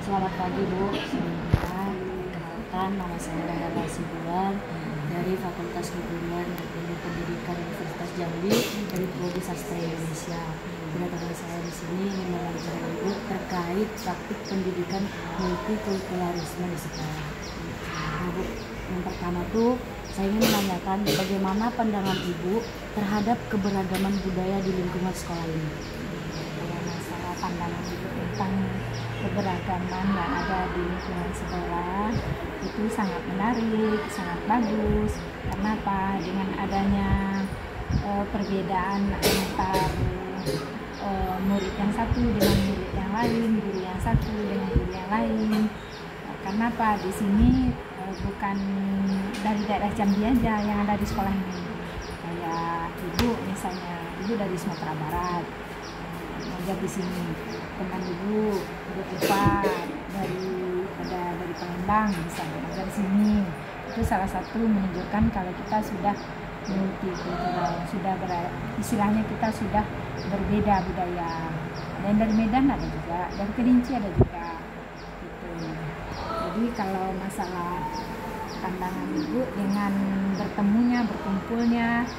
Selamat pagi Bu, sebelumnya kenalkan nama saya Rara Hasibuan dari Fakultas Keguruan dan Ilmu Pendidikan Universitas Jambi dari Prodi Sastra Indonesia. Kedatangan saya di sini ingin mengajari Ibu terkait praktik pendidikan multikulturalisme di sekolah. Nah, Bu, yang pertama tuh saya ingin menanyakan bagaimana pandangan Ibu terhadap keberagaman budaya di lingkungan sekolah ini. Kalau masalah pandangan Ibu tentang keberagaman yang ada di lingkungan sekolah itu sangat menarik, sangat bagus. Kenapa? Dengan adanya perbedaan antar murid yang satu dengan murid yang lain, guru yang satu dengan guru yang lain. Kenapa? Di sini bukan dari daerah Jambi aja yang ada di sekolah ini. Kayak Ibu misalnya, Ibu dari Sumatera Barat, ngajar di sini. Teman Ibu Eva dari Palembang bisa ngajar di sini. Itu salah satu menunjukkan kalau kita sudah multikultural, istilahnya kita sudah berbeda budaya. Dan dari Medan ada juga, dari Kerinci ada juga. Gitu. Jadi kalau masalah pandangan Ibu dengan berkumpulnya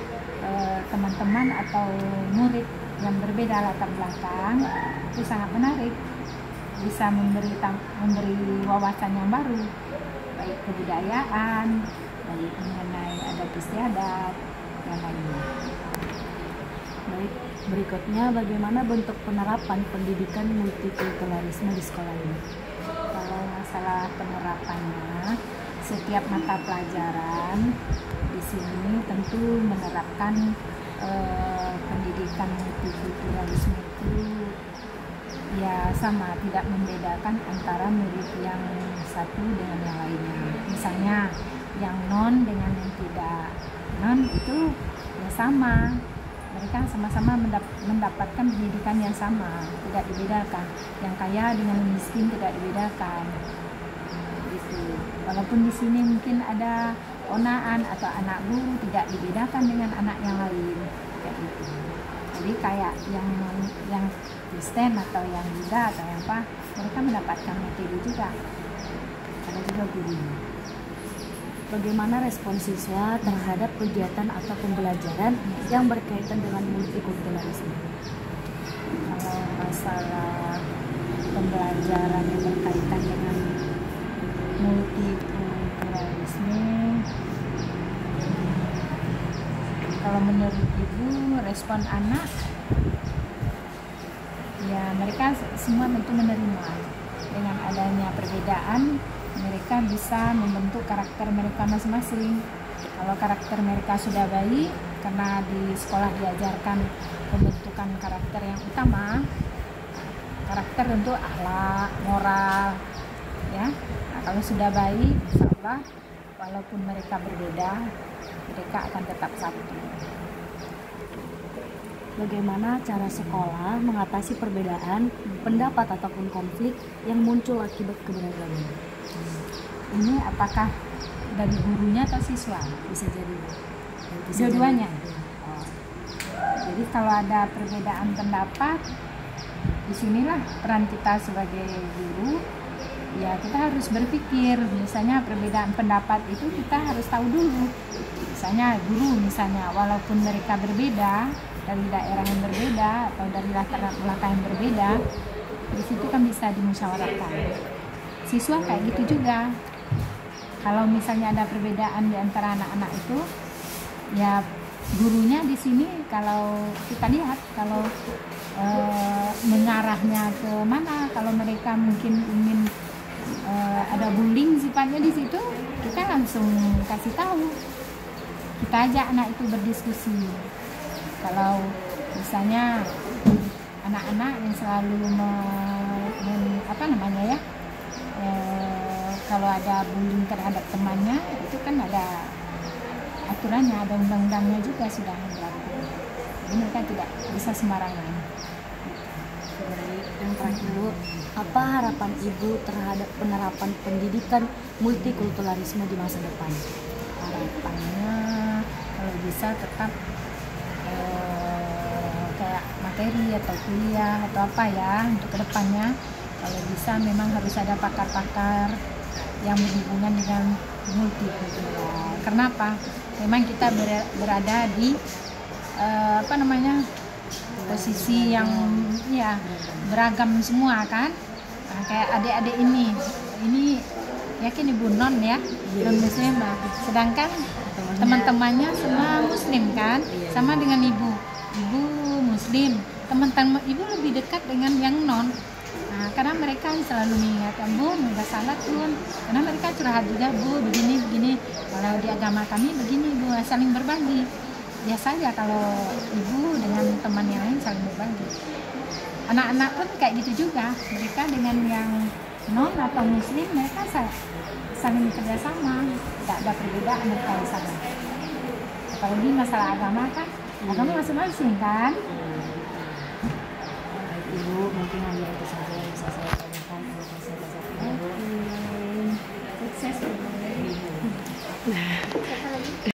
teman-teman atau murid yang berbeda latar belakang itu sangat menarik, bisa memberi wawasan yang baru, baik kebudayaan, baik mengenai adat istiadat dan lainnya. Baik, berikutnya bagaimana bentuk penerapan pendidikan multikulturalisme di sekolah ini? Kalau masalah penerapannya, setiap mata pelajaran di sini tentu menerapkan pendidikan multikulturalisme itu ya sama, tidak membedakan antara murid yang satu dengan yang lainnya. Misalnya yang non dengan yang tidak non itu ya sama, mereka sama-sama mendapatkan pendidikan yang sama, tidak dibedakan. Yang kaya dengan yang miskin tidak dibedakan. Gitu. Walaupun di sini mungkin ada onaan atau anak guru tidak dibedakan dengan anak yang lain, kayak gitu. Jadi kayak yang Kristen atau yang Buddha atau yang apa, mereka mendapatkan materi juga. Ada juga gurunya. Bagaimana respon siswa terhadap kegiatan atau pembelajaran yang berkaitan dengan multikulturalisme? Kalau masalah pembelajaran yang berkaitan dengan multikulturalisme, kalau menurut Ibu respon anak ya mereka semua tentu menerima. Dengan adanya perbedaan mereka bisa membentuk karakter mereka masing-masing. Kalau karakter mereka sudah baik karena di sekolah diajarkan pembentukan karakter yang utama, karakter tentu akhlak, moral ya. Nah, kalau sudah baik, insya Allah walaupun mereka berbeda, mereka akan tetap satu. Bagaimana cara sekolah mengatasi perbedaan pendapat ataupun konflik yang muncul akibat keberagaman? Ini apakah dari gurunya atau siswa? Bisa jadi dua-duanya. Oh. Jadi kalau ada perbedaan pendapat, disinilah peran kita sebagai guru. Ya kita harus berpikir, misalnya perbedaan pendapat itu kita harus tahu dulu. Misalnya guru walaupun mereka berbeda dari daerah yang berbeda atau dari latar belakang yang berbeda, di situ kan bisa dimusyawarahkan. Siswa kayak gitu juga. Kalau misalnya ada perbedaan di antara anak-anak itu, ya gurunya di sini kalau kita lihat kalau mengarahnya ke mana, kalau mereka mungkin ingin ada bullying sifatnya di situ, kita langsung kasih tahu. Kita ajak anak itu berdiskusi. Kalau misalnya anak-anak yang selalu kalau ada bullying terhadap temannya, itu kan ada aturannya, ada undang-undangnya juga sudah berlaku. Jadi mereka tidak bisa sembarangan. Baik, yang terakhir Bu, apa harapan Ibu terhadap penerapan pendidikan multikulturalisme di masa depan? Harapannya kalau bisa tetap kayak materi atau kuliah atau apa ya untuk kedepannya Kalau bisa memang harus ada pakar-pakar yang berhubungan dengan multikultural. Kenapa? Memang kita berada di posisi yang ya beragam semua kan. Nah, kayak adik-adik ini yakin ibu non ya, non muslim, sedangkan teman-temannya semua muslim kan, sama dengan ibu muslim, teman-teman ibu lebih dekat dengan yang non. Nah, karena mereka selalu mengingatkan, Bu, nggak salah Bun, karena mereka curhat juga, Bu, begini, kalau di agama kami begini, Bu, saling berbagi. Biasa aja kalau ibu dengan teman yang lain saling berbagi. Anak-anak pun kayak gitu juga, mereka dengan yang non atau muslim, mereka saling kerjasama, tidak ada perbedaan mereka di sana. Apalagi masalah agama kan, agama masing-masing kan. Ibu, mungkin hanya itu saja yang bisa saya tanyakan. Terima kasih atas waktunya, Bu. Sukses. Ibu.